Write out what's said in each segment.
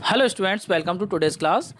Hello students, welcome to today's class.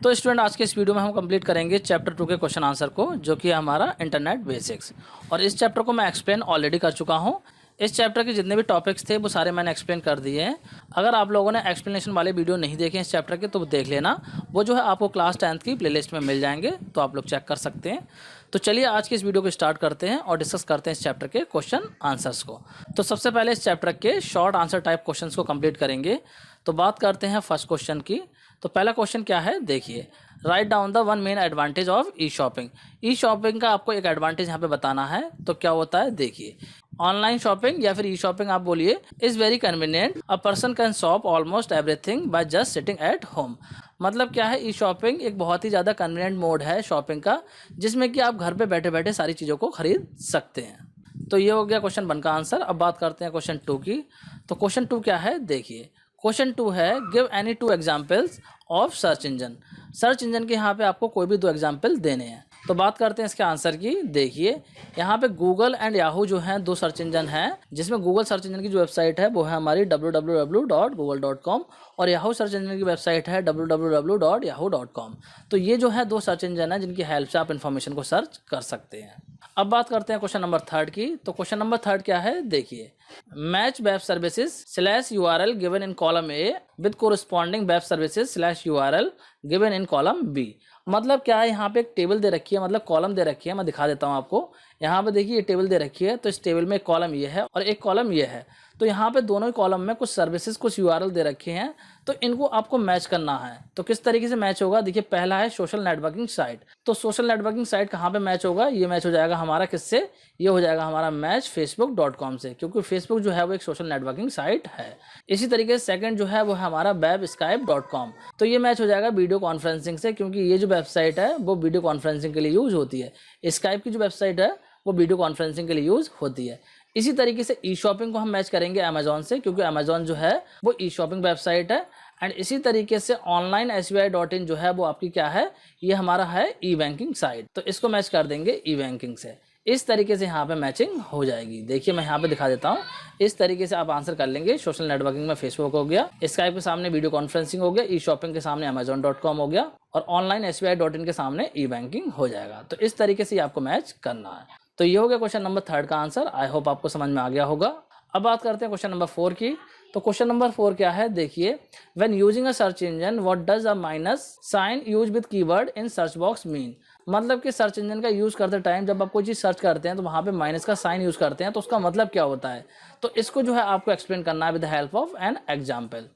तो student, आज के इस वीडियो में हम कंप्लीट करेंगे चैप्टर 2 के क्वेश्चन आंसर को, जो कि है हमारा इंटरनेट बेसिक्स। और इस चैप्टर को मैं एक्सप्लेन ऑलरेडी कर चुका हूं। इस चैप्टर के जितने भी टॉपिक्स थे वो सारे मैंने एक्सप्लेन कर दिए हैं। अगर आप लोगों ने एक्सप्लेनेशन वाले वीडियो नहीं देखे इस चैप्टर के तो वो देख लेना, वो जो है आपको क्लास 10th की प्लेलिस्ट में मिल जाएंगे, तो आप लोग चेक कर सकते हैं। तो चलिए आज की इस वीडियो को स्टार्ट करते हैं और डिस्कस करते हैं इस चैप्टर के क्वेश्चन आंसर्स को। तो सबसे पहले इस चैप्टर के शॉर्ट आंसर टाइप क्वेश्चंस को कंप्लीट करेंगे। तो बात करते हैं फर्स्ट क्वेश्चन की। तो पहला क्वेश्चन क्या है, देखिए, write down the one main advantage of E shopping. E shopping का आपको एक एडवांटेज यहाँ पे बताना है। तो क्या होता है, देखिए, ऑनलाइन शॉपिंग या फिर ई शॉपिंग आप बोलिए, is very convenient. A person can shop almost everything by just sitting at home. मतलब क्या है, ई शॉपिंग एक बहुत ही ज़्यादा कन्वीनियंट मोड है शॉपिंग का, जिसमें कि आप घर पे बैठे बैठे सारी चीज़ों को खरीद सकते हैं। तो ये हो गया क्वेश्चन 1 का आंसर। अब बात करते हैं क्वेश्चन 2 की। तो क्वेश्चन 2 क्या है, देखिए, क्वेश्चन 2 है, give any 2 examples of search engine. Search engine के यहाँ पे आपको कोई भी 2 एग्जाम्पल देने हैं। तो बात करते हैं इसके आंसर की। देखिए, यहाँ पे गूगल एंड याहू जो हैं 2 सर्च इंजन हैं, जिसमें गूगल सर्च इंजन की जो वेबसाइट है वो है हमारी www.google.com और याहू सर्च इंजन की वेबसाइट है www.yahoo.com। तो ये जो है 2 सर्च इंजन है जिनकी हेल्प से आप इन्फॉर्मेशन को सर्च कर सकते हैं। अब बात करते हैं क्वेश्चन नंबर 3 की। तो क्वेश्चन नंबर 3 क्या है, देखिए, match web services slash URL given in column A with corresponding web services slash URL given in column B. मतलब क्या है, यहाँ पे एक टेबल दे रखी है, मतलब कॉलम दे रखी है। मैं दिखा देता हूँ आपको। यहाँ पे देखिए, ये टेबल दे रखी है, तो इस टेबल में एक कॉलम ये है और एक कॉलम ये है। तो यहाँ पे दोनों ही कॉलम में कुछ सर्विसेज कुछ URL दे रखे हैं, तो इनको आपको मैच करना है। तो किस तरीके से मैच होगा, देखिए, पहला है सोशल नेटवर्किंग साइट। तो सोशल नेटवर्किंग साइट कहाँ पे मैच होगा, ये मैच हो जाएगा हमारा किससे, ये हो जाएगा हमारा मैच facebook.com से, क्योंकि फेसबुक जो है वो एक सोशल नेटवर्किंग साइट है। इसी तरीके से सेकंड जो है वो है हमारा वेब skype.com। तो ये मैच हो जाएगा वीडियो कॉन्फ्रेंसिंग से, क्योंकि ये जो वेबसाइट है वो वीडियो कॉन्फ्रेंसिंग के लिए यूज होती है। स्काइप की जो वेबसाइट है वो वीडियो कॉन्फ्रेंसिंग के लिए यूज होती है। इसी तरीके से ई शॉपिंग को हम मैच करेंगे अमेजोन से, क्योंकि अमेजोन जो है वो ई शॉपिंग वेबसाइट है। एंड इसी तरीके से ऑनलाइन SBI.in जो है वो आपकी क्या है, ये हमारा है ई बैंकिंग साइट। तो इसको मैच कर देंगे ई बैंकिंग से। इस तरीके से यहाँ पे मैचिंग हो जाएगी। देखिए, मैं यहाँ पे दिखा देता हूँ। इस तरीके से आप आंसर कर लेंगे। सोशल नेटवर्किंग में फेसबुक हो गया, स्काइप के सामने वीडियो कॉन्फ्रेंसिंग हो गया, ई शॉपिंग के सामने amazon.com हो गया और ऑनलाइन SBI.in के सामने ई बैंकिंग हो जाएगा। तो इस तरीके से आपको मैच करना है। तो ये हो गया क्वेश्चन नंबर 3 का आंसर। आई होप आपको समझ में आ गया होगा। अब बात करते हैं क्वेश्चन नंबर 4 की। तो क्वेश्चन नंबर 4 क्या है, देखिए, when using a search engine what does a minus sign use with keyword in search box mean. मतलब कि सर्च इंजन का यूज करते टाइम जब आप कोई चीज सर्च करते हैं तो वहां पे माइनस का साइन यूज करते हैं, तो उसका मतलब क्या होता है। तो इसको जो है आपको एक्सप्लेन करना है with the help of an example.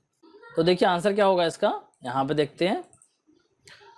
तो देखिए आंसर क्या होगा इसका, यहाँ पे देखते हैं।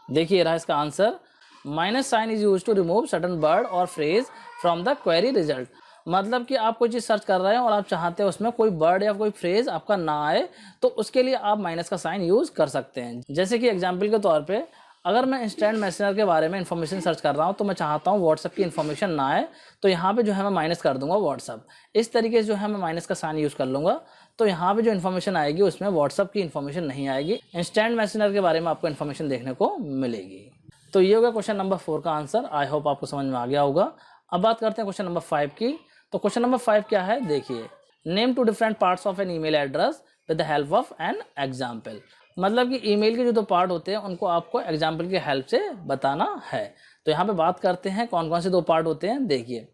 देखिए रहा इसका answer, minus sign is use to remove certain word और phrase from the query result. मतलब कि आप कोई चीज़ सर्च कर रहे हैं और आप चाहते हैं उसमें कोई वर्ड या कोई फ्रेज आपका ना आए, तो उसके लिए आप माइनस का साइन यूज कर सकते हैं। जैसे कि एग्जाम्पल के तौर पे, अगर मैं इंस्टेंट मैसेंजर के बारे में इन्फॉर्मेशन सर्च कर रहा हूँ तो मैं चाहता हूँ व्हाट्सअप की इन्फॉर्मेशन ना आए, तो यहाँ पे जो है मैं माइनस कर दूंगा व्हाट्सअप। इस तरीके से जो है मैं माइनस का साइन यूज़ कर लूँगा, तो यहाँ पे जो इन्फॉर्मेशन आएगी उसमें व्हाट्सअप की इन्फॉर्मेशन नहीं आएगी, इंस्टेंट मैसेंजर के बारे में आपको इन्फॉर्मेशन देखने को मिलेगी। तो ये होगा क्वेश्चन नंबर 4 का आंसर। आई होप आपको समझ में आ गया होगा। अब बात करते हैं क्वेश्चन नंबर 5 की। तो क्वेश्चन नंबर 5 क्या है, देखिए, name 2 different parts of an email address with the help of an example. मतलब कि ईमेल के जो 2 पार्ट होते हैं उनको आपको एग्जाम्पल की हेल्प से बताना है। तो यहाँ पे बात करते हैं कौन कौन से 2 पार्ट होते हैं। देखिए,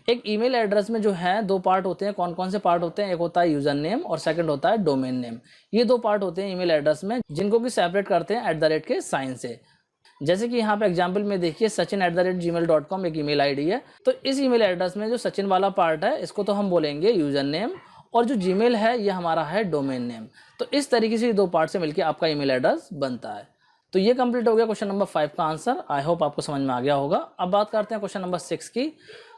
एक ईमेल एड्रेस में जो है 2 पार्ट होते हैं। कौन कौन से पार्ट होते हैं, एक होता है यूजर नेम और सेकंड होता है डोमेन नेम। ये 2 पार्ट होते हैं ईमेल एड्रेस में, जिनको कि सेपरेट करते हैं @ के साइन से। जैसे कि यहाँ पे एग्जाम्पल में देखिए, sachin@gmail.com एक ईमेल आईडी है। तो इस ईमेल एड्रेस में जो सचिन वाला पार्ट है इसको तो हम बोलेंगे यूजर नेम, और जो जीमेल है ये हमारा है डोमेन नेम। तो इस तरीके से 2 पार्ट से मिलकर आपका ईमेल एड्रेस बनता है। तो ये कंप्लीट हो गया क्वेश्चन नंबर 5 का आंसर। आई होप आपको समझ में आ गया होगा। अब बात करते हैं क्वेश्चन नंबर 6 की।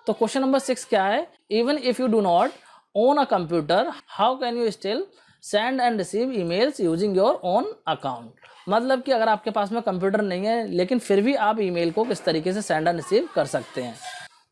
तो क्वेश्चन नंबर 6 क्या है, even if you do not own a computer how can you still send and receive emails using your own account. मतलब कि अगर आपके पास में कंप्यूटर नहीं है लेकिन फिर भी आप ईमेल को किस तरीके से सेंड एंड रिसीव कर सकते हैं।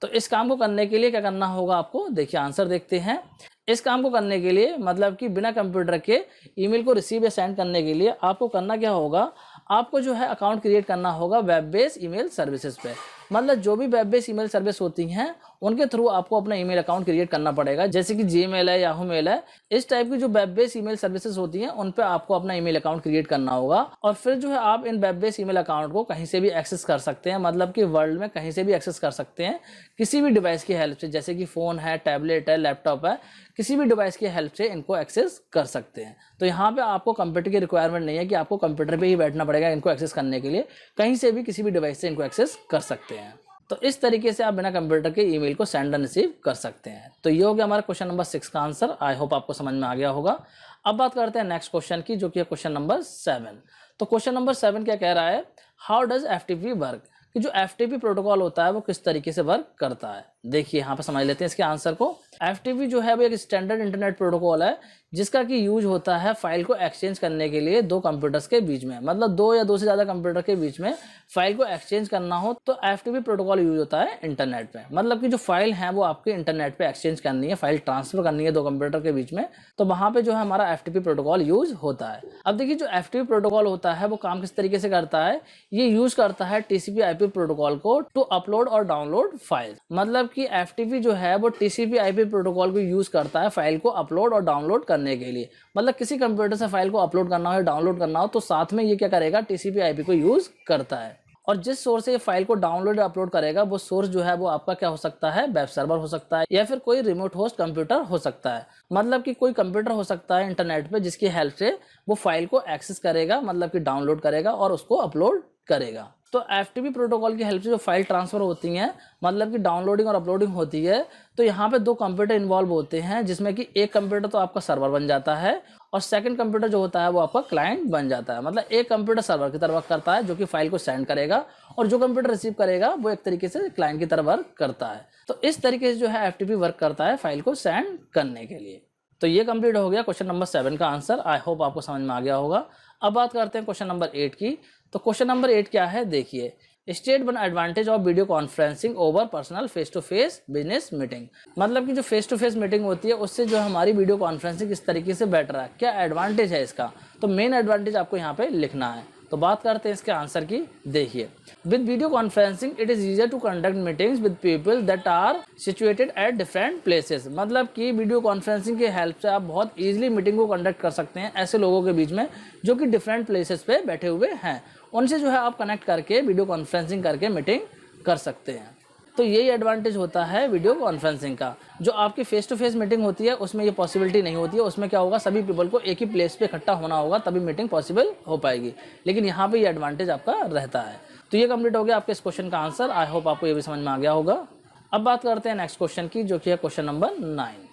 तो इस काम को करने के लिए क्या करना होगा आपको, देखिए आंसर देखते हैं। इस काम को करने के लिए, मतलब कि बिना कंप्यूटर के ईमेल को रिसीव या सेंड करने के लिए आपको करना क्या होगा, आपको जो है अकाउंट क्रिएट करना होगा वेब बेस्ड ईमेल सर्विसेज पे। मतलब जो भी वेब बेस्ड ईमेल सर्विस होती हैं उनके थ्रू आपको अपना ईमेल अकाउंट क्रिएट करना पड़ेगा, जैसे कि जीमेल है, याहू मेल है। इस टाइप की जो वेब बेस्ड ईमेल सर्विसेज होती हैं उन पे आपको अपना ईमेल अकाउंट क्रिएट करना होगा और फिर जो है आप इन वेब बेस्ड ईमेल अकाउंट को कहीं से भी एक्सेस कर सकते हैं, मतलब कि वर्ल्ड में कहीं से भी एक्सेस कर सकते हैं किसी भी डिवाइस की हेल्प से, जैसे कि फ़ोन है, टैबलेट है, लैपटॉप है, किसी भी डिवाइस की हेल्प से इनको एक्सेस कर सकते हैं। तो यहाँ पे आपको कंप्यूटर की रिक्वायरमेंट नहीं है कि आपको कंप्यूटर पे ही बैठना पड़ेगा इनको एक्सेस करने के लिए, कहीं से भी किसी भी डिवाइस से इनको एक्सेस कर सकते हैं। तो इस तरीके से आप बिना कंप्यूटर के ईमेल को सेंड एंड रिसीव कर सकते हैं। तो ये हो गया हमारा क्वेश्चन नंबर 6 का आंसर। आई होप आपको समझ में आ गया होगा। अब बात करते हैं नेक्स्ट क्वेश्चन की, जो कि है क्वेश्चन नंबर 7। तो क्वेश्चन नंबर 7 क्या कह रहा है, हाउ डज एफटीपी वर्क, कि जो एफटीपी प्रोटोकॉल होता है वो किस तरीके से वर्क करता है। देखिए यहाँ पे समझ लेते हैं इसके आंसर को। एफटीपी जो है वो एक स्टैंडर्ड इंटरनेट प्रोटोकॉल है जिसका कि यूज होता है फाइल को एक्सचेंज करने के लिए दो कंप्यूटर्स के बीच में, मतलब दो या दो से ज़्यादा कंप्यूटर के बीच में फाइल को एक्सचेंज करना हो तो एफटीपी प्रोटोकॉल यूज होता है इंटरनेट पे। मतलब कि जो फाइल है वो आपके इंटरनेट पे एक्सचेंज करनी है, फाइल ट्रांसफर करनी है दो कंप्यूटर के बीच में, तो वहाँ पे जो है हमारा एफटीपी प्रोटोकॉल यूज होता है। अब देखिए जो एफटीपी प्रोटोकॉल होता है वो काम किस तरीके से करता है, ये यूज करता है टीसीपी आईपी प्रोटोकॉल को टू अपलोड और डाउनलोड फाइल। मतलब कि एफटीपी जो है वो टीसीपी आईपी प्रोटोकॉल को यूज करता है फाइल को अपलोड और डाउनलोड करने के लिए। मतलब किसी कंप्यूटर से फाइल को अपलोड करना हो या डाउनलोड करना हो तो साथ में ये क्या करेगा, टीसीपी आईपी को यूज करता है। और जिस सोर्स से ये फाइल को डाउनलोड या अपलोड करेगा वो सोर्स जो है वो आपका क्या हो सकता है, वेब सर्वर हो सकता है या फिर कोई रिमोट होस्ट कंप्यूटर हो सकता है। मतलब कि कोई कंप्यूटर हो सकता है इंटरनेट पे जिसकी हेल्प से वो फाइल को एक्सेस करेगा, मतलब कि डाउनलोड करेगा और उसको अपलोड करेगा। तो एफटीपी प्रोटोकॉल की हेल्प से जो फाइल ट्रांसफर होती हैं, मतलब कि डाउनलोडिंग और अपलोडिंग होती है, तो यहाँ पे दो कंप्यूटर इन्वॉल्व होते हैं जिसमें कि एक कंप्यूटर तो आपका सर्वर बन जाता है और सेकंड कंप्यूटर जो होता है वो आपका क्लाइंट बन जाता है। मतलब एक कंप्यूटर सर्वर की तरह वर्क करता है जो कि फाइल को सेंड करेगा और जो कंप्यूटर रिसीव करेगा वो एक तरीके से क्लाइंट की तरह वर्क करता है। तो इस तरीके से जो है एफटीपी वर्क करता है फाइल को सेंड करने के लिए। तो ये कंप्लीट हो गया क्वेश्चन नंबर 7 का आंसर। आई होप आपको समझ में आ गया होगा। अब बात करते हैं क्वेश्चन नंबर 8 की। तो क्वेश्चन नंबर 8 क्या है, देखिए, state one advantage of video conferencing over personal face to face business meeting. मतलब कि जो फेस टू फेस मीटिंग होती है उससे जो हमारी वीडियो कॉन्फ्रेंसिंग किस तरीके से बेटर है, क्या एडवांटेज है इसका, तो मेन एडवांटेज आपको यहाँ पे लिखना है। तो बात करते हैं इसके आंसर की। देखिए, with video conferencing it is easier to conduct meetings with people that are situated at different places. मतलब कि वीडियो कॉन्फ्रेंसिंग की हेल्प से आप बहुत ईजिली मीटिंग को कंडक्ट कर सकते हैं ऐसे लोगों के बीच में जो कि डिफरेंट प्लेसेस पे बैठे हुए हैं, उनसे जो है आप कनेक्ट करके वीडियो कॉन्फ्रेंसिंग करके मीटिंग कर सकते हैं। तो यही एडवांटेज होता है वीडियो कॉन्फ्रेंसिंग का। जो आपकी फेस टू फेस मीटिंग होती है उसमें ये पॉसिबिलिटी नहीं होती है, उसमें क्या होगा, सभी पीपल को एक ही प्लेस पे इकट्ठा होना होगा तभी मीटिंग पॉसिबल हो पाएगी, लेकिन यहाँ पे ये एडवांटेज आपका रहता है। तो ये कंप्लीट हो गया आपके इस क्वेश्चन का आंसर। आई होप आपको ये भी समझ में आ गया होगा। अब बात करते हैं नेक्स्ट क्वेश्चन की, जो कि है क्वेश्चन नंबर 9।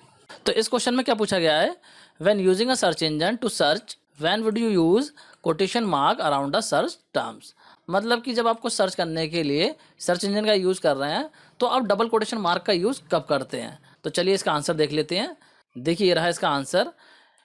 तो इस क्वेश्चन में क्या पूछा गया है, when using a search engine to search when would you use quotation mark around the search terms. मतलब कि जब आपको सर्च करने के लिए सर्च इंजन का यूज़ कर रहे हैं तो आप डबल कोटेशन मार्क का यूज़ कब करते हैं। तो चलिए इसका आंसर देख लेते हैं। देखिए ये रहा इसका answer,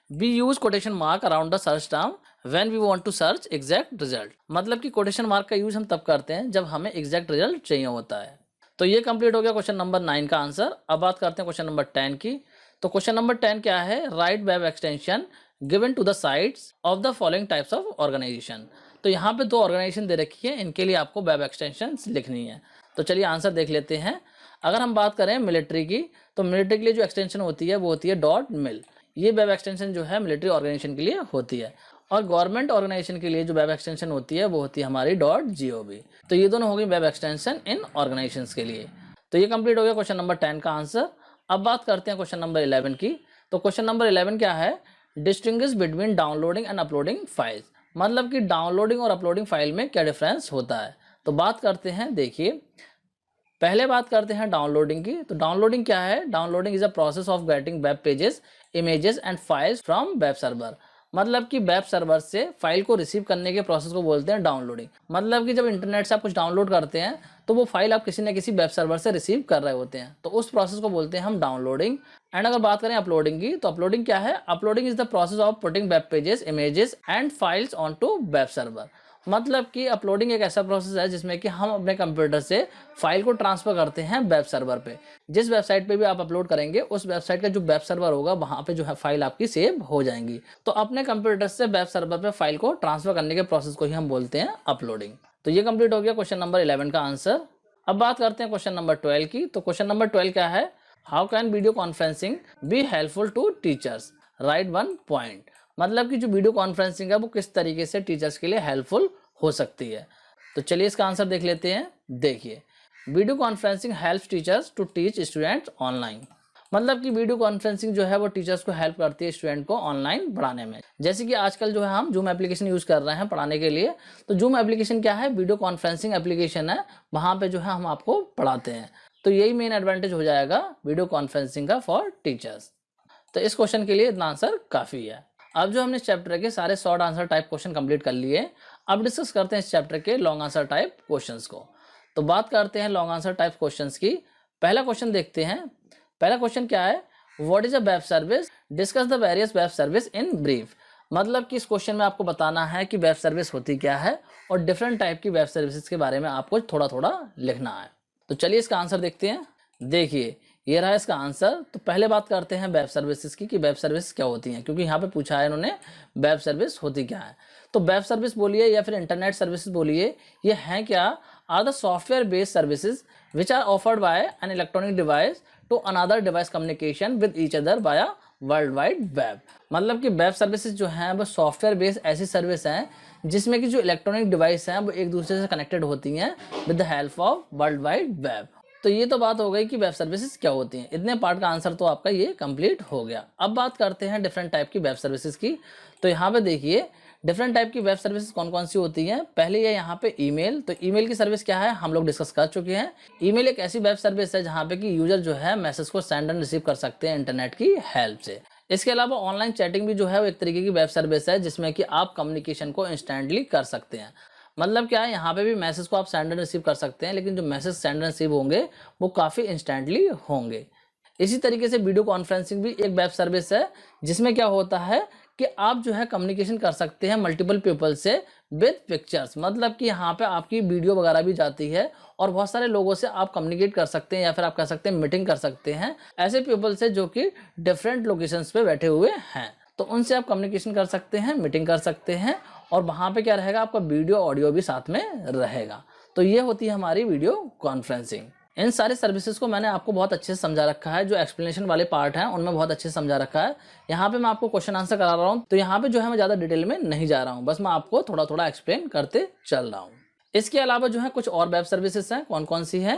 we use quotation mark around the search term when we want to search exact result. मतलब कि कोटेशन मार्क का यूज़ हम तब करते हैं जब हमें एग्जैक्ट रिजल्ट चाहिए होता है। तो ये कंप्लीट हो गया क्वेश्चन नंबर 9 का आंसर। अब बात करते हैं क्वेश्चन नंबर 10 की। तो क्वेश्चन नंबर 10 क्या है, write web extension given to the sites of the following types of organisation. तो यहाँ पे दो ऑर्गेनाइजेशन दे रखी है, इनके लिए आपको वेब एक्सटेंशन लिखनी है। तो चलिए आंसर देख लेते हैं। अगर हम बात करें मिलिट्री की, तो मिलिट्री के लिए जो एक्सटेंशन होती है वो होती है .mil। ये वेब एक्सटेंशन जो है मिलिट्री ऑर्गेनाइजेशन के लिए होती है। और गवर्नमेंट ऑर्गेनाइजेशन के लिए जो वेब एक्सटेंशन होती है वो होती है हमारी .gov। तो ये दोनों हो गई वेब एक्सटेंशन इन ऑर्गेनाइजेशन के लिए। तो ये कंप्लीट हो गया क्वेश्चन नंबर 10 का आंसर। अब बात करते हैं क्वेश्चन नंबर 11 की। तो क्वेश्चन नंबर 11 क्या है, distinguish between downloading and uploading files. मतलब कि डाउनलोडिंग और अपलोडिंग फाइल में क्या डिफरेंस होता है। तो बात करते हैं, देखिए पहले बात करते हैं डाउनलोडिंग की। तो डाउनलोडिंग क्या है, downloading is a process of getting web pages, images and files from web server. मतलब कि वेब सर्वर से फाइल को रिसीव करने के प्रोसेस को बोलते हैं डाउनलोडिंग। मतलब कि जब इंटरनेट से आप कुछ डाउनलोड करते हैं तो वो फाइल आप किसी न किसी वेब सर्वर से रिसीव कर रहे होते हैं, तो उस प्रोसेस को बोलते हैं हम डाउनलोडिंग। एंड अगर बात करें अपलोडिंग की, तो अपलोडिंग क्या है, uploading is the process of putting web pages, images and files on to web server. मतलब कि अपलोडिंग एक ऐसा प्रोसेस है जिसमें कि हम अपने कंप्यूटर से फाइल को ट्रांसफर करते हैं वेब सर्वर पे। जिस वेबसाइट पे भी आप अपलोड करेंगे उस वेबसाइट का जो वेब सर्वर होगा वहाँ पे जो है फाइल आपकी सेव हो जाएंगी। तो अपने कंप्यूटर से वेब सर्वर पे फाइल को ट्रांसफर करने के प्रोसेस को ही हम बोलते हैं अपलोडिंग। तो ये कंप्लीट हो गया क्वेश्चन नंबर 11 का आंसर। अब बात करते हैं क्वेश्चन नंबर 12 की। तो क्वेश्चन नंबर 12 क्या है, how can video conferencing be helpful to teachers, write one point. मतलब कि जो वीडियो कॉन्फ्रेंसिंग है वो किस तरीके से टीचर्स के लिए हेल्पफुल हो सकती है। तो चलिए इसका आंसर देख लेते हैं। देखिए, video conferencing helps teachers to teach students online. मतलब कि वीडियो कॉन्फ्रेंसिंग जो है वो टीचर्स को हेल्प करती है स्टूडेंट को ऑनलाइन पढ़ाने में। जैसे कि आजकल जो है हम जूम एप्लीकेशन यूज़ कर रहे हैं पढ़ाने के लिए। तो जूम एप्लीकेशन क्या है, वीडियो कॉन्फ्रेंसिंग एप्लीकेशन है, वहाँ पे जो है हम आपको पढ़ाते हैं। तो यही मेन एडवांटेज हो जाएगा वीडियो कॉन्फ्रेंसिंग का फॉर टीचर्स। तो इस क्वेश्चन के लिए इतना आंसर काफ़ी है। अब जो हमने इस चैप्टर के सारे short answer type question complete कर लिए, अब डिस्कस करते हैं इस चैप्टर के लॉन्ग आंसर टाइप क्वेश्चंस को। तो बात करते हैं लॉन्ग आंसर टाइप क्वेश्चंस की। पहला क्वेश्चन देखते हैं। पहला क्वेश्चन क्या है, what is a web service, discuss the various web service in brief. मतलब कि इस क्वेश्चन में आपको बताना है कि वेब सर्विस होती क्या है और डिफरेंट टाइप की वेब सर्विसेज के बारे में आपको थोड़ा थोड़ा लिखना है। तो चलिए इसका आंसर देखते हैं। देखिए, ये रहा इसका आंसर। तो पहले बात करते हैं वेब सर्विसेज की कि वेब सर्विस क्या होती हैं, क्योंकि यहाँ पे पूछा है इन्होंने वेब सर्विस होती क्या है। तो वेब सर्विस बोलिए या फिर इंटरनेट सर्विसेज बोलिए, ये हैं क्या, are the software based services which are offered by an electronic device to another device communication with each other via world wide web. मतलब कि वेब सर्विसेज जो हैं वो सॉफ्टवेयर बेस्ड ऐसी सर्विस हैं जिसमें कि जो इलेक्ट्रॉनिक डिवाइस हैं वो एक दूसरे से कनेक्टेड होती हैं with the help of world wide web. तो ये तो बात हो गई कि वेब सर्विसेज क्या होती हैं। इतने पार्ट का आंसर तो आपका ये कंप्लीट हो गया। अब बात करते हैं डिफरेंट टाइप की वेब सर्विसेज की। तो यहाँ पे देखिए डिफरेंट टाइप की वेब सर्विसेज कौन कौन सी होती हैं। पहले ये यहाँ पे ईमेल। तो ईमेल की सर्विस क्या है हम लोग डिस्कस कर चुके हैं। ईमेल एक ऐसी वेब सर्विस है जहाँ पे कि यूजर जो है मैसेज को सेंड एंड रिसीव कर सकते हैं इंटरनेट की हेल्प से। इसके अलावा ऑनलाइन चैटिंग भी जो है वो एक तरीके की वेब सर्विस है जिसमें कि आप कम्युनिकेशन को इंस्टेंटली कर सकते हैं। मतलब क्या है, यहाँ पे भी मैसेज को आप सेंड एंड रिसीव कर सकते हैं, लेकिन जो मैसेज सेंड एंड रिसीव होंगे वो काफ़ी इंस्टेंटली होंगे। इसी तरीके से वीडियो कॉन्फ्रेंसिंग भी एक वेब सर्विस है जिसमें क्या होता है कि आप जो है कम्युनिकेशन कर सकते हैं मल्टीपल पीपल से विद पिक्चर्स। मतलब कि यहाँ पे आपकी वीडियो वगैरह भी जाती है और बहुत सारे लोगों से आप कम्युनिकेट कर सकते हैं या फिर आप कह सकते हैं मीटिंग कर सकते हैं ऐसे पीपल से जो कि डिफरेंट लोकेशंस पे बैठे हुए हैं। तो उनसे आप कम्युनिकेशन कर सकते हैं, मीटिंग कर सकते हैं और वहाँ पे क्या रहेगा, आपका वीडियो ऑडियो भी साथ में रहेगा। तो ये होती है हमारी वीडियो कॉन्फ्रेंसिंग। इन सारे सर्विसेज को मैंने आपको बहुत अच्छे से समझा रखा है। जो एक्सप्लेनेशन वाले पार्ट हैं उनमें बहुत अच्छे से समझा रखा है। यहाँ पे मैं आपको क्वेश्चन आंसर करा रहा हूँ, तो यहाँ पे जो है मैं ज़्यादा डिटेल में नहीं जा रहा हूँ, बस मैं आपको थोड़ा थोड़ा एक्सप्लेन करते चल रहा हूँ। इसके अलावा जो है कुछ और वेब सर्विसेज हैं। कौन कौन सी है,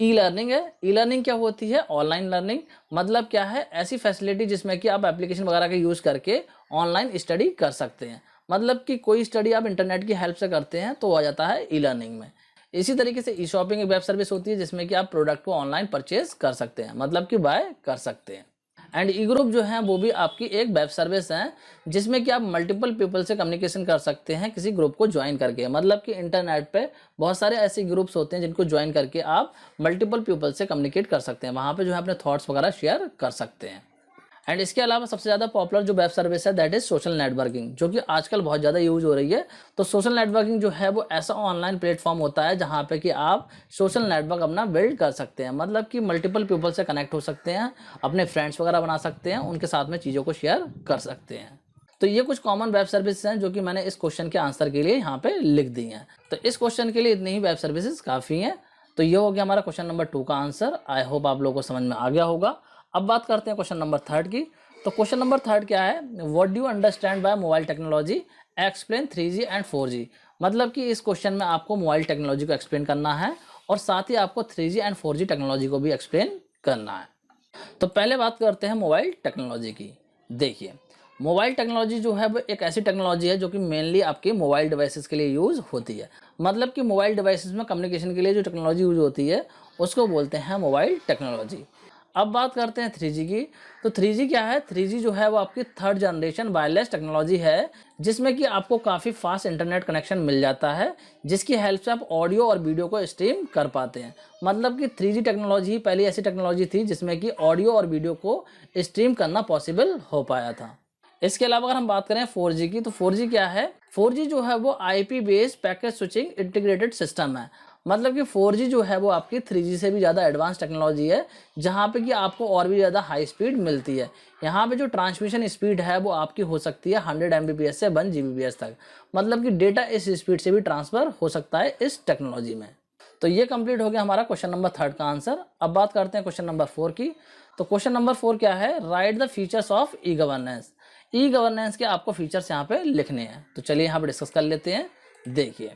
ई लर्निंग है। ई लर्निंग क्या होती है, ऑनलाइन लर्निंग। मतलब क्या है, ऐसी फैसिलिटी जिसमें कि आप एप्लीकेशन वगैरह का यूज़ करके ऑनलाइन स्टडी कर सकते हैं। मतलब कि कोई स्टडी आप इंटरनेट की हेल्प से करते हैं तो आ जाता है ई लर्निंग में। इसी तरीके से ई शॉपिंग एक वेब सर्विस होती है जिसमें कि आप प्रोडक्ट को ऑनलाइन परचेज कर सकते हैं, मतलब कि बाय कर सकते हैं। एंड ई ग्रुप जो है वो भी आपकी एक वेब सर्विस है जिसमें कि आप मल्टीपल पीपल से कम्युनिकेशन कर सकते हैं किसी ग्रुप को ज्वाइन करके। मतलब कि इंटरनेट पे बहुत सारे ऐसे ग्रुप्स होते हैं जिनको ज्वाइन करके आप मल्टीपल पीपल से कम्युनिकेट कर सकते हैं, वहाँ पे जो है अपने थॉट्स वगैरह शेयर कर सकते हैं। एंड इसके अलावा सबसे ज़्यादा पॉपुलर जो वेब सर्विस है दैट इज सोशल नेटवर्किंग, जो कि आजकल बहुत ज़्यादा यूज हो रही है। तो सोशल नेटवर्किंग जो है वो ऐसा ऑनलाइन प्लेटफॉर्म होता है जहाँ पे कि आप सोशल नेटवर्क अपना बिल्ड कर सकते हैं। मतलब कि मल्टीपल पीपल से कनेक्ट हो सकते हैं, अपने फ्रेंड्स वगैरह बना सकते हैं, उनके साथ में चीज़ों को शेयर कर सकते हैं। तो ये कुछ कॉमन वेब सर्विसेज हैं जो कि मैंने इस क्वेश्चन के आंसर के लिए यहाँ पे लिख दी हैं। तो इस क्वेश्चन के लिए इतनी ही वेब सर्विसेज काफ़ी हैं। तो ये हो गया हमारा क्वेश्चन नंबर 2 का आंसर। आई होप आप लोगों को समझ में आ गया होगा। अब बात करते हैं क्वेश्चन नंबर 3 की। तो क्वेश्चन नंबर 3 क्या है, what do you understand by mobile technology, explain 3G and 4G। मतलब कि इस क्वेश्चन में आपको मोबाइल टेक्नोलॉजी को एक्सप्लेन करना है और साथ ही आपको 3G एंड 4G टेक्नोलॉजी को भी एक्सप्लेन करना है। तो पहले बात करते हैं मोबाइल टेक्नोलॉजी की। देखिए, मोबाइल टेक्नोलॉजी जो है वो एक ऐसी टेक्नोलॉजी है जो कि मेनली आपके मोबाइल डिवाइसेस के लिए यूज़ होती है। मतलब कि मोबाइल डिवाइसेस में कम्युनिकेशन के लिए जो टेक्नोलॉजी यूज होती है उसको बोलते हैं मोबाइल टेक्नोलॉजी। अब बात करते हैं 3G की। तो 3G क्या है, 3G जो है वो आपकी 3rd जनरेशन वायरलेस टेक्नोलॉजी है जिसमें कि आपको काफ़ी फास्ट इंटरनेट कनेक्शन मिल जाता है जिसकी हेल्प से आप ऑडियो और वीडियो को स्ट्रीम कर पाते हैं। मतलब कि 3G टेक्नोलॉजी ही पहली ऐसी टेक्नोलॉजी थी जिसमें कि ऑडियो और वीडियो को स्ट्रीम करना पॉसिबल हो पाया था। इसके अलावा अगर हम बात करें 4G की, तो 4G क्या है, 4G जो है वो IP based packet switching integrated system है। मतलब कि 4G जो है वो आपकी 3G से भी ज़्यादा एडवांस टेक्नोलॉजी है जहाँ पे कि आपको और भी ज़्यादा हाई स्पीड मिलती है। यहाँ पे जो ट्रांसमिशन स्पीड है वो आपकी हो सकती है 100 Mbps से 1 Gbps तक। मतलब कि डेटा इस स्पीड से भी ट्रांसफ़र हो सकता है इस टेक्नोलॉजी में। तो ये कंप्लीट हो गया हमारा क्वेश्चन नंबर 3 का आंसर। अब बात करते हैं क्वेश्चन नंबर 4 की। तो क्वेश्चन नंबर 4 क्या है, right the features of e governance. E governance के आपको फीचर्स यहाँ पे लिखने हैं। तो चलिए यहाँ पे डिस्कस कर लेते हैं। देखिए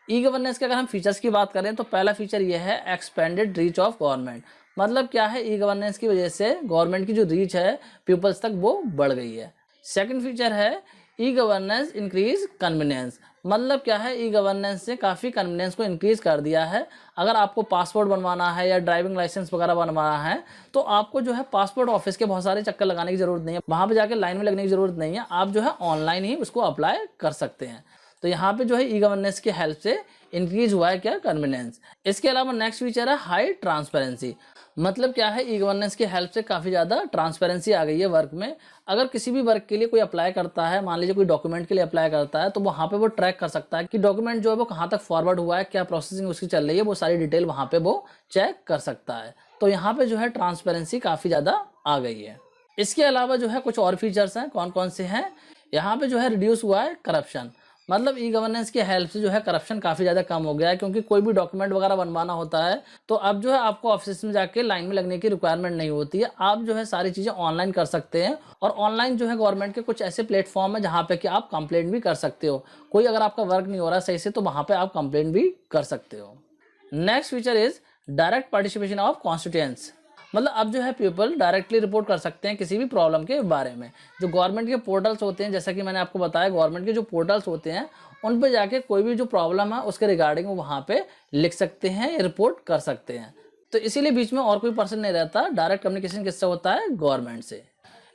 ई गवर्नेंस के अगर हम फीचर्स की बात करें तो पहला फीचर ये है एक्सपेंडेड रीच ऑफ गवर्नमेंट। मतलब क्या है, ई गवर्नेंस की वजह से गवर्नमेंट की जो रीच है पीपल्स तक वो बढ़ गई है। सेकंड फीचर है ई गवर्नेंस इंक्रीज कन्वीनियंस। मतलब क्या है, ई गवर्नेंस से काफ़ी कन्वीनियंस को इंक्रीज कर दिया है। अगर आपको पासपोर्ट बनवाना है या ड्राइविंग लाइसेंस वगैरह बनवाना है तो आपको जो है पासपोर्ट ऑफिस के बहुत सारे चक्कर लगाने की जरूरत नहीं है, वहाँ पे जाके लाइन में लगने की जरूरत नहीं है। आप जो है ऑनलाइन ही उसको अप्लाई कर सकते हैं। तो यहाँ पे जो है ई गवर्नेंस की हेल्प से इंक्रीज हुआ है क्या, कन्वीनियंस। इसके अलावा नेक्स्ट फीचर है हाई ट्रांसपेरेंसी। मतलब क्या है, ई गवर्नेंस की हेल्प से काफ़ी ज़्यादा ट्रांसपेरेंसी आ गई है वर्क में। अगर किसी भी वर्क के लिए कोई अप्लाई करता है, मान लीजिए कोई डॉक्यूमेंट के लिए अप्लाई करता है, तो वहाँ पे वो ट्रैक कर सकता है कि डॉक्यूमेंट जो है वो कहाँ तक फॉरवर्ड हुआ है, क्या प्रोसेसिंग उसकी चल रही है, वो सारी डिटेल वहाँ पे वो चेक कर सकता है। तो यहाँ पे जो है ट्रांसपेरेंसी काफ़ी ज़्यादा आ गई है। इसके अलावा जो है कुछ और फीचर्स हैं, कौन कौन से हैं, यहाँ पे जो है रिड्यूस हुआ है करप्शन। मतलब ई गवर्नेंस की हेल्प से जो है करप्शन काफ़ी ज़्यादा कम हो गया है, क्योंकि कोई भी डॉक्यूमेंट वगैरह बनवाना होता है तो अब जो है आपको ऑफिस में जाके लाइन में लगने की रिक्वायरमेंट नहीं होती है। आप जो है सारी चीज़ें ऑनलाइन कर सकते हैं। और ऑनलाइन जो है गवर्नमेंट के कुछ ऐसे प्लेटफॉर्म है जहाँ पे कि आप कंप्लेंट भी कर सकते हो। कोई अगर आपका वर्क नहीं हो रहा सही से तो वहाँ पर आप कंप्लेंट भी कर सकते हो। Next feature is direct participation of constituents. मतलब अब जो है पीपल डायरेक्टली रिपोर्ट कर सकते हैं किसी भी प्रॉब्लम के बारे में। जो गवर्नमेंट के पोर्टल्स होते हैं, जैसा कि मैंने आपको बताया, गवर्नमेंट के जो पोर्टल्स होते हैं उन पे जाके कोई भी जो प्रॉब्लम है उसके रिगार्डिंग वो वहाँ पे लिख सकते हैं या रिपोर्ट कर सकते हैं। तो इसीलिए बीच में और कोई पर्सन नहीं रहता, डायरेक्ट कम्युनिकेशन किससे होता है, गवर्नमेंट से।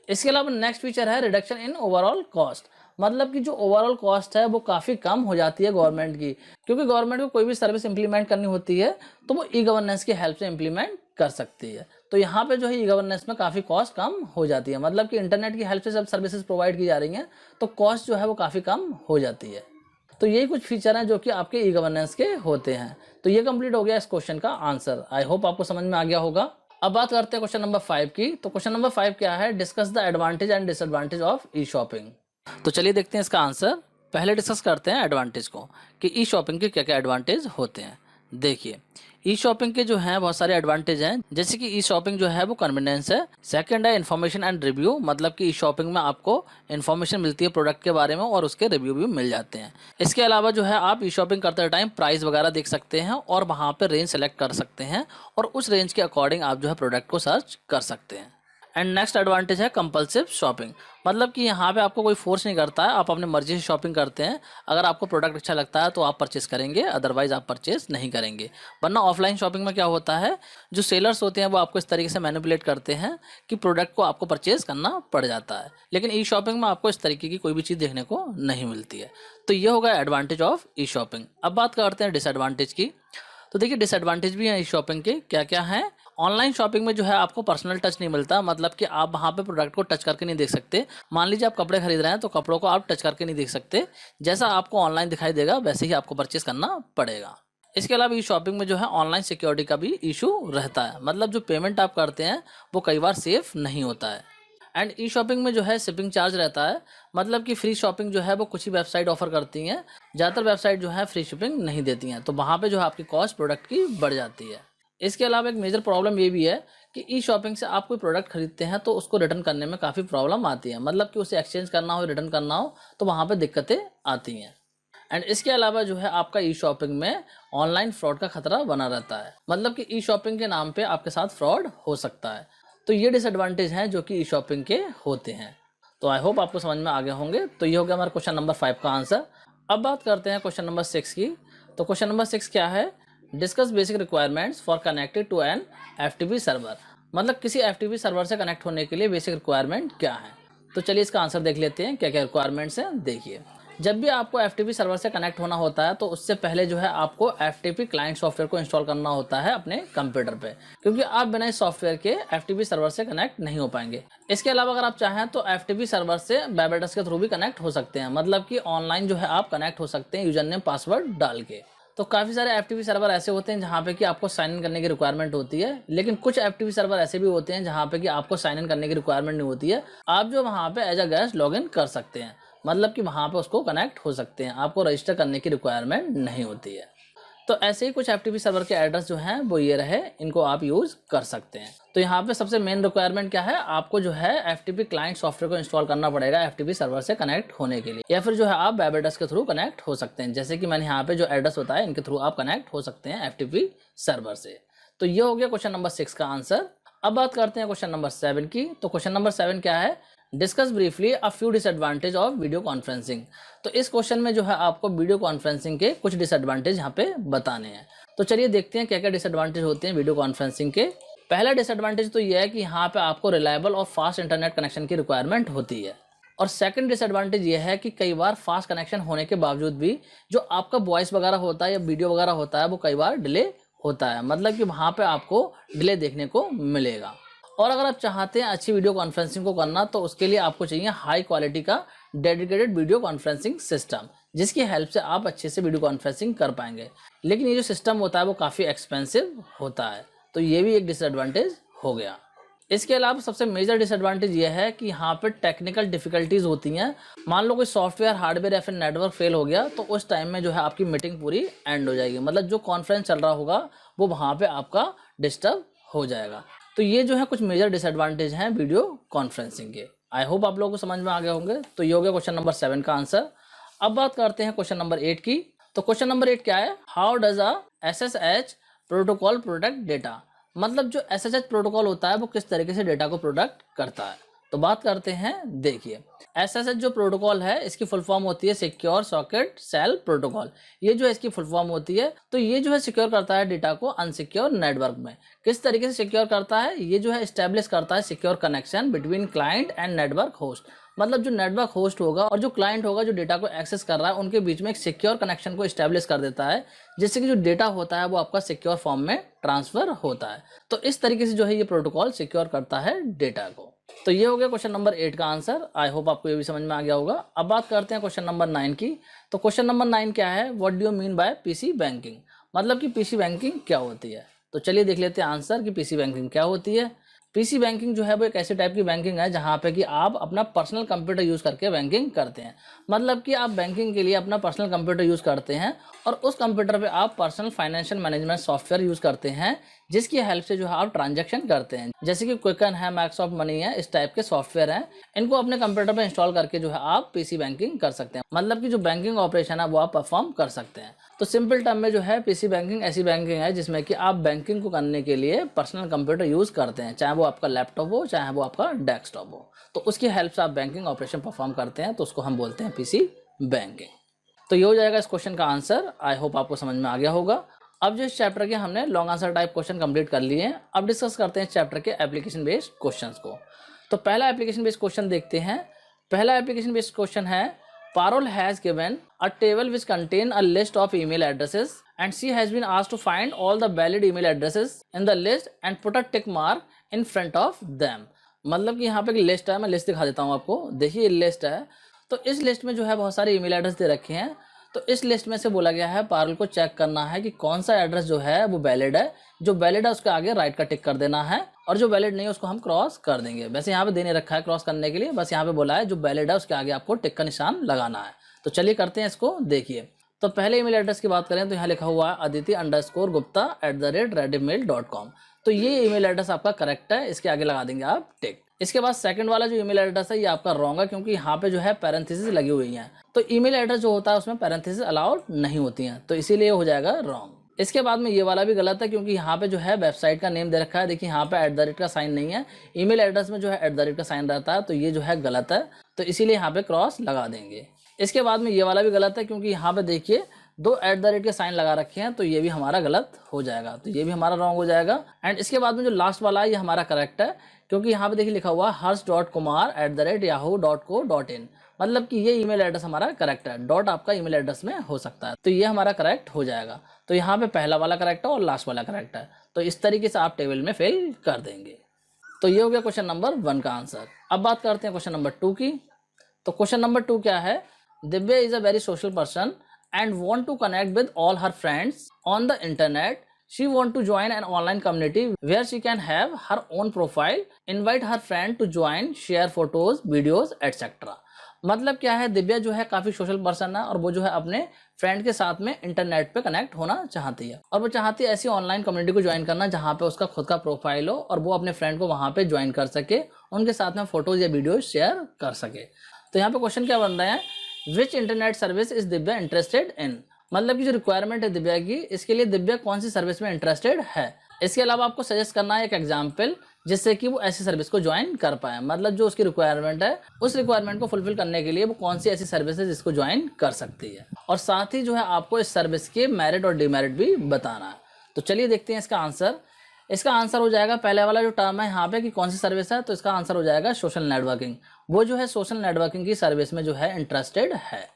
इसके अलावा नेक्स्ट फीचर है रिडक्शन इन ओवरऑल कॉस्ट। मतलब कि जो ओवरऑल कॉस्ट है वो काफ़ी कम हो जाती है गवर्नमेंट की, क्योंकि गवर्नमेंट को कोई भी सर्विस इंप्लीमेंट करनी होती है तो वो ई गवर्नेंस की हेल्प से इंप्लीमेंट कर सकती है। तो यहाँ पे जो है ई गवर्नेंस में काफ़ी कॉस्ट कम हो जाती है। मतलब कि इंटरनेट की हेल्प से सब सर्विसेज प्रोवाइड की जा रही हैं तो कॉस्ट जो है वो काफ़ी कम हो जाती है। तो यही कुछ फीचर हैं जो कि आपके ई गवर्नेंस के होते हैं। तो ये कंप्लीट हो गया इस क्वेश्चन का आंसर। आई होप आपको समझ में आ गया होगा। अब बात करते हैं क्वेश्चन नंबर 5 की। तो क्वेश्चन नंबर 5 क्या है, discuss the advantage and disadvantage of E shopping. तो चलिए देखते हैं इसका आंसर। पहले डिस्कस करते हैं एडवांटेज को कि ई शॉपिंग के क्या क्या एडवांटेज होते हैं। देखिए ई शॉपिंग के जो हैं बहुत सारे एडवांटेज हैं, जैसे कि ई शॉपिंग जो है वो कन्वीनियंस है। सेकंड है इन्फॉर्मेशन एंड रिव्यू। मतलब कि ई शॉपिंग में आपको इन्फॉर्मेशन मिलती है प्रोडक्ट के बारे में और उसके रिव्यू भी मिल जाते हैं। इसके अलावा जो है आप ई शॉपिंग करते टाइम प्राइस वगैरह देख सकते हैं और वहाँ पर रेंज सेलेक्ट कर सकते हैं और उस रेंज के अकॉर्डिंग आप जो है प्रोडक्ट को सर्च कर सकते हैं। एंड नेक्स्ट एडवांटेज है कंपल्सिव शॉपिंग। मतलब कि यहाँ पे आपको कोई फोर्स नहीं करता है, आप अपने मर्जी से शॉपिंग करते हैं। अगर आपको प्रोडक्ट अच्छा लगता है तो आप परचेस करेंगे, अदरवाइज आप परचेस नहीं करेंगे। वरना ऑफलाइन शॉपिंग में क्या होता है, जो सेलर्स होते हैं वो आपको इस तरीके से मैनिपुलेट करते हैं कि प्रोडक्ट को आपको परचेस करना पड़ जाता है। लेकिन ई शॉपिंग में आपको इस तरीके की कोई भी चीज़ देखने को नहीं मिलती है। तो ये होगा एडवांटेज ऑफ ई शॉपिंग। अब बात करते हैं डिसएडवांटेज की। तो देखिए डिसएडवांटेज भी हैं ई शॉपिंग के, क्या क्या हैं। ऑनलाइन शॉपिंग में जो है आपको पर्सनल टच नहीं मिलता। मतलब कि आप वहाँ पे प्रोडक्ट को टच करके नहीं देख सकते। मान लीजिए आप कपड़े खरीद रहे हैं तो कपड़ों को आप टच करके नहीं देख सकते, जैसा आपको ऑनलाइन दिखाई देगा वैसे ही आपको परचेस करना पड़ेगा। इसके अलावा ई शॉपिंग में जो है ऑनलाइन सिक्योरिटी का भी इशू रहता है। मतलब जो पेमेंट आप करते हैं वो कई बार सेफ नहीं होता है। एंड ई शॉपिंग में जो है शिपिंग चार्ज रहता है। मतलब कि फ्री शॉपिंग जो है वो कुछ ही वेबसाइट ऑफर करती हैं, ज़्यादातर वेबसाइट जो है फ्री शिपिंग नहीं देती हैं, तो वहाँ पे जो है आपकी कॉस्ट प्रोडक्ट की बढ़ जाती है। इसके अलावा एक मेजर प्रॉब्लम ये भी है कि ई शॉपिंग से आप कोई प्रोडक्ट खरीदते हैं तो उसको रिटर्न करने में काफ़ी प्रॉब्लम आती है। मतलब कि उसे एक्सचेंज करना हो, रिटर्न करना हो तो वहाँ पर दिक्कतें आती हैं। एंड इसके अलावा जो है आपका ई शॉपिंग में ऑनलाइन फ्रॉड का खतरा बना रहता है। मतलब कि ई शॉपिंग के नाम पे आपके साथ फ्रॉड हो सकता है। तो ये डिसएडवांटेज हैं जो कि ई शॉपिंग के होते हैं। तो आई होप आपको समझ में आ गए होंगे। तो ये हो गया हमारा क्वेश्चन नंबर 5 का आंसर। अब बात करते हैं क्वेश्चन नंबर 6 की। तो क्वेश्चन नंबर 6 क्या है, discuss basic requirements for connected to an FTP server. मतलब किसी एफटीपी सर्वर से कनेक्ट होने के लिए बेसिक रिक्वायरमेंट क्या है। तो चलिए इसका आंसर देख लेते हैं क्या क्या रिक्वायरमेंट्स हैं। देखिए जब भी आपको एफटीपी सर्वर से कनेक्ट होना होता है तो उससे पहले जो है आपको एफटीपी क्लाइंट सॉफ्टवेयर को इंस्टॉल करना होता है अपने कंप्यूटर पे, क्योंकि आप बिना इस सॉफ्टवेयर के एफटीपी सर्वर से कनेक्ट नहीं हो पाएंगे। इसके अलावा अगर आप चाहें तो एफटीपी सर्वर से वेब एड्रेस के थ्रू भी कनेक्ट हो सकते हैं। मतलब कि ऑनलाइन जो है आप कनेक्ट हो सकते हैं यूजर नेम पासवर्ड डाल के। तो काफ़ी सारे एफटीपी सर्वर ऐसे होते हैं जहाँ पे कि आपको साइन इन करने की रिक्वायरमेंट होती है, लेकिन कुछ एफटीपी सर्वर ऐसे भी होते हैं जहाँ पे कि आपको साइन इन करने की रिक्वायरमेंट नहीं होती है। आप जो वहाँ पे as a guest log in कर सकते हैं। मतलब कि वहाँ पे उसको कनेक्ट हो सकते हैं, आपको रजिस्टर करने की रिक्वायरमेंट नहीं होती है। तो ऐसे ही कुछ FTP सर्वर के एड्रेस जो हैं वो ये रहे, इनको आप यूज़ कर सकते हैं। तो यहाँ पे सबसे मेन रिक्वायरमेंट क्या है, आपको जो है FTP क्लाइंट सॉफ्टवेयर को इंस्टॉल करना पड़ेगा FTP सर्वर से कनेक्ट होने के लिए, या फिर जो है आप वेब एड्रेस के थ्रू कनेक्ट हो सकते हैं। जैसे कि मैंने यहाँ पे जो एड्रेस बताया इनके थ्रू आप कनेक्ट हो सकते हैं FTP सर्वर से। तो ये हो गया क्वेश्चन नंबर 6 का आंसर। अब बात करते हैं क्वेश्चन नंबर 7 की। तो क्वेश्चन नंबर 7 क्या है, discuss briefly a few disadvantage of video conferencing. तो इस क्वेश्चन में जो है आपको वीडियो कॉन्फ्रेंसिंग के कुछ डिसएडवांटेज यहाँ पे बताने हैं। तो चलिए देखते हैं क्या क्या डिसएडवांटेज होते हैं वीडियो कॉन्फ्रेंसिंग के। पहला डिसएडवांटेज तो यह है कि यहाँ पे आपको रिलायबल और फास्ट इंटरनेट कनेक्शन की रिक्वायरमेंट होती है। और सेकंड डिसएडवांटेज ये है कि कई बार फास्ट कनेक्शन होने के बावजूद भी जो आपका वॉइस वगैरह होता है या वीडियो वगैरह होता है वो कई बार डिले होता है, मतलब कि वहाँ पे आपको डिले देखने को मिलेगा। और अगर आप चाहते हैं अच्छी वीडियो कॉन्फ्रेंसिंग को करना तो उसके लिए आपको चाहिए हाई क्वालिटी का डेडिकेटेड वीडियो कॉन्फ्रेंसिंग सिस्टम, जिसकी हेल्प से आप अच्छे से वीडियो कॉन्फ्रेंसिंग कर पाएंगे। लेकिन ये जो सिस्टम होता है वो काफ़ी एक्सपेंसिव होता है, तो ये भी एक डिसएडवांटेज हो गया। इसके अलावा सबसे मेजर डिसएडवांटेज ये है कि यहाँ पे टेक्निकल डिफिकल्टीज होती हैं। मान लो कोई सॉफ्टवेयर, हार्डवेयर या फिर नेटवर्क फेल हो गया तो उस टाइम में जो है आपकी मीटिंग पूरी एंड हो जाएगी, मतलब जो कॉन्फ्रेंस चल रहा होगा वो वहाँ पे आपका डिस्टर्ब हो जाएगा। तो ये जो है कुछ मेजर डिसएडवांटेज हैं वीडियो कॉन्फ्रेंसिंग के। आई होप आप लोगों को समझ में आ गए होंगे। तो ये हो गया क्वेश्चन नंबर 7 का आंसर। अब बात करते हैं क्वेश्चन नंबर 8 की। तो क्वेश्चन नंबर 8 क्या है, how does a SSH protocol protect data. मतलब जो SSH प्रोटोकॉल होता है वो किस तरीके से डेटा को प्रोटेक्ट करता है। तो बात करते हैं, देखिए SSH जो प्रोटोकॉल है इसकी फुल फॉर्म होती है सिक्योर सॉकेट सेल प्रोटोकॉल। ये जो है इसकी फुल फॉर्म होती है। तो ये जो है सिक्योर करता है डेटा को अनसिक्योर नेटवर्क में। किस तरीके से सिक्योर करता है, ये जो है एस्टेब्लिश करता है secure connection between client and network host. मतलब जो नेटवर्क होस्ट होगा और जो क्लाइंट होगा जो डेटा को एक्सेस कर रहा है उनके बीच में एक सिक्योर कनेक्शन को एस्टेब्लिश कर देता है, जिससे कि जो डेटा होता है वो आपका सिक्योर फॉर्म में ट्रांसफर होता है। तो इस तरीके से जो है ये प्रोटोकॉल सिक्योर करता है डेटा को। तो ये हो गया क्वेश्चन नंबर 8 का आंसर। आई होप आपको ये भी समझ में आ गया होगा। अब बात करते हैं क्वेश्चन नंबर 9 की। तो क्वेश्चन नंबर 9 क्या है, what do you mean by PC banking. मतलब कि पीसी बैंकिंग क्या होती है। तो चलिए देख लेते हैं आंसर कि पीसी बैंकिंग क्या होती है। पीसी बैंकिंग जो है वो एक ऐसे टाइप की बैंकिंग है जहाँ पे कि आप अपना पर्सनल कंप्यूटर यूज़ करके बैंकिंग करते हैं। मतलब कि आप बैंकिंग के लिए अपना पर्सनल कंप्यूटर यूज़ करते हैं और उस कंप्यूटर पे आप personal financial management software use करते हैं, जिसकी हेल्प से जो है आप ट्रांजैक्शन करते हैं। जैसे कि क्विकन है, माइक्रोसॉफ्ट मनी है, इस टाइप के सॉफ्टवेयर हैं। इनको अपने कंप्यूटर पर इंस्टॉल करके जो है आप पीसी बैंकिंग कर सकते हैं। मतलब कि जो बैंकिंग ऑपरेशन है वो आप परफॉर्म कर सकते हैं। तो सिंपल टर्म में जो है पीसी बैंकिंग ऐसी बैंकिंग है जिसमें कि आप बैंकिंग को करने के लिए पर्सनल कंप्यूटर यूज़ करते हैं, चाहे वो आपका लैपटॉप हो चाहे वो आपका डेस्कटॉप हो। तो उसकी हेल्प से आप बैंकिंग ऑपरेशन परफॉर्म करते हैं, तो उसको हम बोलते हैं पीसी बैंकिंग। तो ये हो जाएगा इस क्वेश्चन का आंसर। आई होप आपको समझ में आ गया होगा। अब जो इस चैप्टर के हमने long answer type question complete कर लिए हैं, अब डिस्कस करते हैं चैप्टर के एप्लीकेशन बेस्ड क्वेश्चंस को। तो पहला एप्लीकेशन बेस्ड क्वेश्चन देखते हैं। पहला एप्लीकेशन बेस्ड क्वेश्चन है, Parul has given a table which contain a list of email addresses and she has been asked to find all the valid email addresses in the list and put a tick mark in front of them। मतलब कि यहाँ पे एक list है, मैं list दिखा देता हूँ आपको। देखिए ये लिस्ट है। तो इस लिस्ट में जो है बहुत सारे ईमेल एड्रेस दे रखे हैं। तो इस लिस्ट में से बोला गया है पारुल को चेक करना है कि कौन सा एड्रेस जो है वो वैलिड है। जो वैलिड है उसके आगे राइट का टिक कर देना है और जो वैलिड नहीं है उसको हम क्रॉस कर देंगे। वैसे यहाँ पे देने रखा है क्रॉस करने के लिए, बस यहाँ पे बोला है जो वैलिड है उसके आगे आपको टिक का निशान लगाना है। तो चलिए करते हैं इसको। देखिए तो पहले ईमेल एड्रेस की बात करें तो यहाँ लिखा हुआ है aditi_gupta@redmail.com। तो ये ईमेल एड्रेस आपका करेक्ट है, इसके आगे लगा देंगे आप टिक। इसके बाद सेकंड वाला जो ईमेल एड्रेस है ये आपका रॉन्ग है, क्योंकि यहाँ पे जो है पैरेंथेसिस लगी हुई हैं। तो ईमेल एड्रेस जो होता है उसमें पैरेंथेसिस अलाउड नहीं होती हैं, तो इसीलिए हो जाएगा रॉन्ग। इसके बाद में ये वाला भी गलत है, क्योंकि यहाँ पे जो है वेबसाइट का नेम दे रखा है। देखिए यहाँ पे @ का साइन नहीं है, ईमेल एड्रेस में जो है @ का साइन रहता है, तो ये जो है गलत है, तो इसीलिए यहाँ पे क्रॉस लगा देंगे। इसके बाद में ये वाला भी गलत है, क्योंकि यहाँ पे देखिए 2 @ के साइन लगा रखे हैं, तो ये भी हमारा गलत हो जाएगा, तो ये भी हमारा रॉन्ग हो जाएगा। एंड इसके बाद में जो लास्ट वाला है ये हमारा करेक्ट है, क्योंकि यहाँ पे देखिए लिखा हुआ है hers.kumar@yahoo.co.in। मतलब कि ये ईमेल एड्रेस हमारा करेक्ट है, डॉट आपका ईमेल एड्रेस में हो सकता है, तो ये हमारा करेक्ट हो जाएगा। तो यहाँ पे पहला वाला करेक्ट है और लास्ट वाला करेक्ट है, तो इस तरीके से आप टेबल में फिल कर देंगे। तो ये हो गया क्वेश्चन नंबर 1 का आंसर। अब बात करते हैं क्वेश्चन नंबर 2 की। तो क्वेश्चन नंबर 2 क्या है, Divya is a very social person and want to connect with all her friends on the internet. She want to join an online community where she can have her own profile, invite her friend to join, share photos, videos, etc. मतलब क्या है, दिव्या जो है काफ़ी social person है और वो जो है अपने फ्रेंड के साथ में इंटरनेट पे कनेक्ट होना चाहती है और वो चाहती है ऐसी ऑनलाइन कम्युनिटी को ज्वाइन करना जहाँ पे उसका खुद का प्रोफाइल हो और वो अपने फ्रेंड को वहाँ पे ज्वाइन कर सके, उनके साथ में फोटोज या वीडियोज शेयर कर सके। तो यहाँ पे क्वेश्चन क्या बन रहा है, which internet service is Divya interested in. मतलब की जो रिक्वायरमेंट है दिव्या की, इसके लिए दिव्या कौन सी सर्विस में इंटरेस्टेड है। इसके अलावा आपको सजेस्ट करना है एक एग्जाम्पल जिससे कि वो ऐसी सर्विस को ज्वाइन कर पाए। मतलब जो उसकी रिक्वायरमेंट है उस रिक्वायरमेंट को फुलफिल करने के लिए वो कौन सी ऐसी सर्विस है जिसको ज्वाइन कर सकती है, और साथ ही जो है आपको इस सर्विस के मेरिट और डिमेरिट भी बताना है। तो चलिए देखते हैं इसका आंसर। इसका आंसर हो जाएगा पहले वाला जो टर्म है यहाँ पे कि कौन सी सर्विस है, तो इसका आंसर हो जाएगा सोशल नेटवर्किंग। वो जो है सोशल नेटवर्किंग की सर्विस में जो है इंटरेस्टेड है।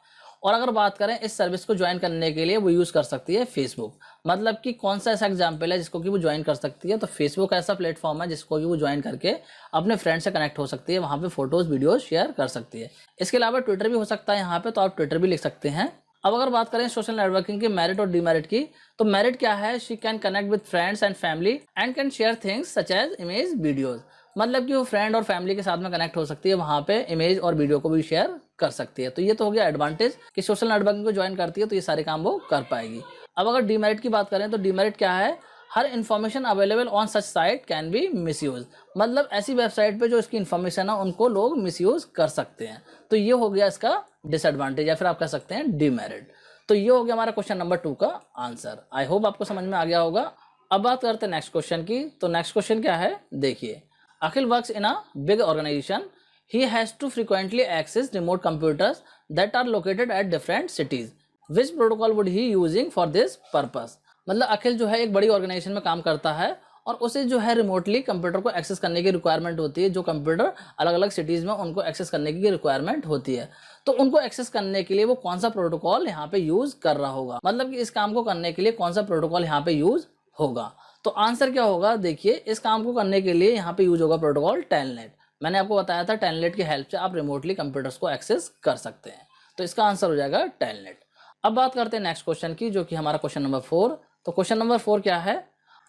और अगर बात करें इस सर्विस को ज्वाइन करने के लिए वो यूज़ कर सकती है फेसबुक। मतलब कि कौन सा ऐसा एग्जाम्पल है जिसको कि वो ज्वाइन कर सकती है, तो फेसबुक ऐसा प्लेटफॉर्म है जिसको कि वो ज्वाइन करके अपने फ्रेंड से कनेक्ट हो सकती है, वहाँ पे फोटोज़ वीडियोज़ शेयर कर सकती है। इसके अलावा ट्विटर भी हो सकता है यहाँ पे, तो आप ट्विटर भी लिख सकते हैं। अब अगर बात करें सोशल नेटवर्किंग के मेरिट और डिमेरिट की, तो मेरिट क्या है, she can connect with friends and family and can share things such as image videos. मतलब कि वो फ्रेंड और फैमिली के साथ में कनेक्ट हो सकती है, वहाँ पे इमेज और वीडियो को भी शेयर कर सकती है। तो ये तो हो गया एडवांटेज कि सोशल नेटवर्किंग को ज्वाइन करती है तो ये सारे काम वो कर पाएगी। अब अगर डीमेरिट की बात करें तो डीमेरिट क्या है, हर information available on such site can be misuse. मतलब ऐसी वेबसाइट पे जो इसकी इन्फॉर्मेशन है उनको लोग मिसयूज कर सकते हैं। तो ये हो गया इसका डिसएडवांटेज या फिर आप कह सकते हैं डीमेरिट। तो ये हो गया हमारा क्वेश्चन नंबर 2 का आंसर। आई होप आपको समझ में आ गया होगा। अब बात करते हैं नेक्स्ट क्वेश्चन की। तो नेक्स्ट क्वेश्चन क्या है, देखिए, Akhil works in a big organisation. He has to frequently access remote computers that are located at different cities. Which protocol would he using for this purpose? मतलब अखिल जो है एक बड़ी ऑर्गेनाइजेशन में काम करता है और उसे जो है रिमोटली कंप्यूटर को एक्सेस करने की रिक्वायरमेंट होती है। जो कंप्यूटर अलग अलग सिटीज़ में उनको एक्सेस करने की रिक्वायरमेंट होती है, तो उनको एक्सेस करने के लिए वो कौन सा प्रोटोकॉल यहाँ पे यूज़ कर रहा होगा। मतलब कि इस काम को करने के लिए कौन सा प्रोटोकॉल यहाँ पे यूज़ होगा। तो आंसर क्या होगा, देखिए, इस काम को करने के लिए यहाँ पे यूज होगा प्रोटोकॉल टेलनेट। मैंने आपको बताया था टेलनेट की हेल्प से आप रिमोटली कंप्यूटर्स को एक्सेस कर सकते हैं। तो इसका आंसर हो जाएगा टेलनेट। अब बात करते हैं नेक्स्ट क्वेश्चन की, जो कि हमारा क्वेश्चन नंबर 4। तो क्वेश्चन नंबर 4 क्या है,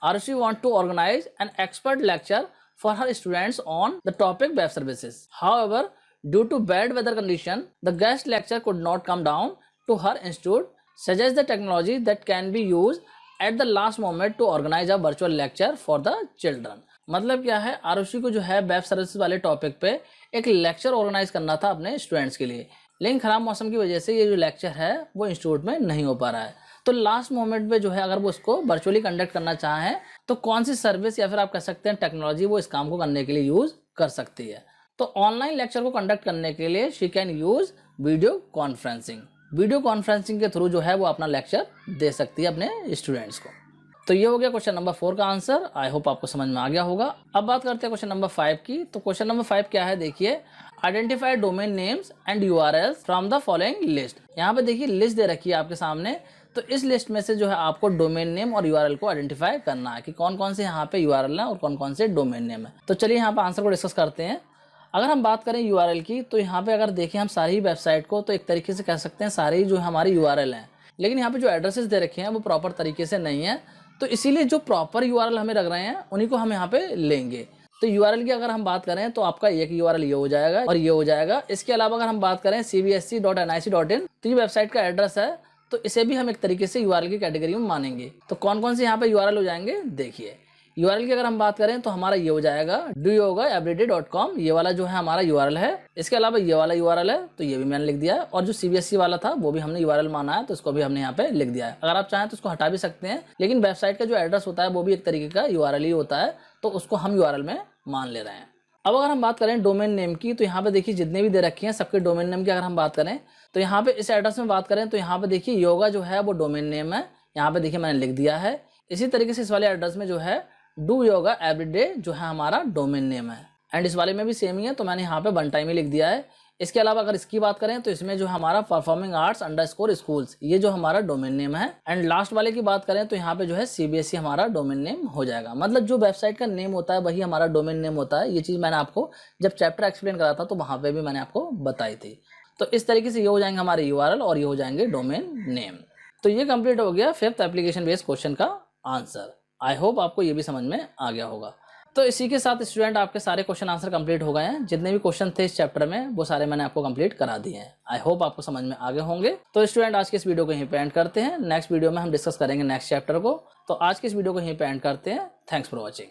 Aarushi want to organise an expert lecture for her students on the topic web services. However, due to bad weather condition the guest lecture could not come down to her institute. Suggest the technology that can be use at the last moment to organise a virtual lecture for the children. मतलब क्या है, आरुषि को जो है web service वाले topic पे एक lecture organise करना था अपने स्टूडेंट्स के लिए, लेकिन खराब मौसम की वजह से ये जो लेक्चर है वो इंस्टीट्यूट में नहीं हो पा रहा है। तो लास्ट मोमेंट पे जो है अगर वो उसको वर्चुअली कंडक्ट करना चाहें तो कौन सी सर्विस या फिर आप कह सकते हैं टेक्नोलॉजी वो इस काम को करने के लिए यूज कर सकती है। तो ऑनलाइन लेक्चर को कंडक्ट करने के लिए she can use video conferencing. Video conferencing के थ्रू जो है वो अपना लेक्चर दे सकती है अपने स्टूडेंट्स को। तो ये हो गया क्वेश्चन नंबर 4 का आंसर। आई होप आपको समझ में आ गया होगा। अब बात करते हैं क्वेश्चन नंबर 5 की। तो क्वेश्चन नंबर 5 क्या है, देखिए, identify domain names and URLs from the following list. यहाँ पे देखिए लिस्ट दे रखी है आपके सामने, तो इस लिस्ट में से जो है आपको डोमेन नेम और यूआरएल को आइडेंटिफाई करना है कि कौन कौन से यहाँ पे यूआरएल है और कौन कौन से डोमेन नेम है। तो चलिए यहाँ पे आंसर को डिस्कस करते हैं। अगर हम बात करें यूआरएल की, तो यहाँ पे अगर देखें हम सारी वेबसाइट को, तो एक तरीके से कह सकते हैं सारे जो हमारे यूआरएल हैं, लेकिन यहाँ पे जो एड्रेसेस दे रखे हैं वो प्रॉपर तरीके से नहीं है, तो इसीलिए जो प्रॉपर यूआरएल हमें लग रहे हैं उन्हीं को हम यहाँ पे लेंगे। तो यूआरएल की अगर हम बात करें तो आपका एक यूआरएल ये हो जाएगा और ये हो जाएगा। इसके अलावा अगर हम बात करें cbsc.nic.in, तो ये वेबसाइट का एड्रेस है, तो इसे भी हम एक तरीके से यूआरएल की कैटेगरी में मानेंगे। तो कौन कौन से यहाँ पे यूआरएल हो जाएंगे, देखिए, यूआरएल की अगर हम बात करें तो हमारा ये हो जाएगा doyogaeveryday.com, ये वाला जो है हमारा यूआरएल है। इसके अलावा ये वाला यूआरएल है, तो ये भी मैंने लिख दिया है, और जो सीबीएसई वाला था वो भी हमने यूआरएल माना है, तो इसको भी हमने यहाँ पे लिख दिया है। अगर आप चाहें तो इसको हटा भी सकते हैं, लेकिन वेबसाइट का जो एड्रेस होता है वो भी एक तरीके का यूआरएल ही होता है, तो उसको हम यूआरएल में मान ले रहे हैं। अब अगर हम बात करें डोमेन नेम की, तो यहाँ पे देखिए जितने भी दे रखे हैं सबके डोमेन नेम की अगर हम बात करें, तो यहाँ पे इस एड्रेस में बात करें तो यहाँ पे देखिए योगा जो है वो डोमेन नेम है, यहाँ पे देखिए मैंने लिख दिया है। इसी तरीके से इस वाले एड्रेस में जो है डू योगा एवरीडे जो है हमारा डोमेन नेम है, एंड इस वाले में भी सेम ही है, तो मैंने यहाँ पे वन टाइम ही लिख दिया है। इसके अलावा अगर इसकी बात करें तो इसमें जो हमारा परफॉर्मिंग आर्ट्स अंडरस्कोर स्कूल्स, ये जो हमारा डोमेन नेम है, एंड लास्ट वाले की बात करें तो यहाँ पे जो है सीबीएसई हमारा डोमेन नेम हो जाएगा। मतलब जो वेबसाइट का नेम होता है वही हमारा डोमेन नेम होता है। ये चीज़ मैंने आपको जब चैप्टर एक्सप्लेन करा था तो वहाँ पे भी मैंने आपको बताई थी। तो इस तरीके से ये हो जाएंगे हमारे यूआरएल और ये हो जाएंगे डोमेन नेम। तो ये कंप्लीट हो गया 5th एप्लीकेशन बेस्ड क्वेश्चन का आंसर। आई होप आपको ये भी समझ में आ गया होगा। तो इसी के साथ स्टूडेंट आपके सारे क्वेश्चन आंसर कंप्लीट हो गए हैं। जितने भी क्वेश्चन थे इस चैप्टर में वो सारे मैंने आपको कंप्लीट करा दिए हैं। आई होप आपको समझ में आ गए होंगे। तो स्टूडेंट आज के इस वीडियो को यहीं पे एंड करते हैं। नेक्स्ट वीडियो में हम डिस्कस करेंगे नेक्स्ट चैप्टर को। तो आज के इस वीडियो को यहीं पे एंड करते हैं। Thanks for watching.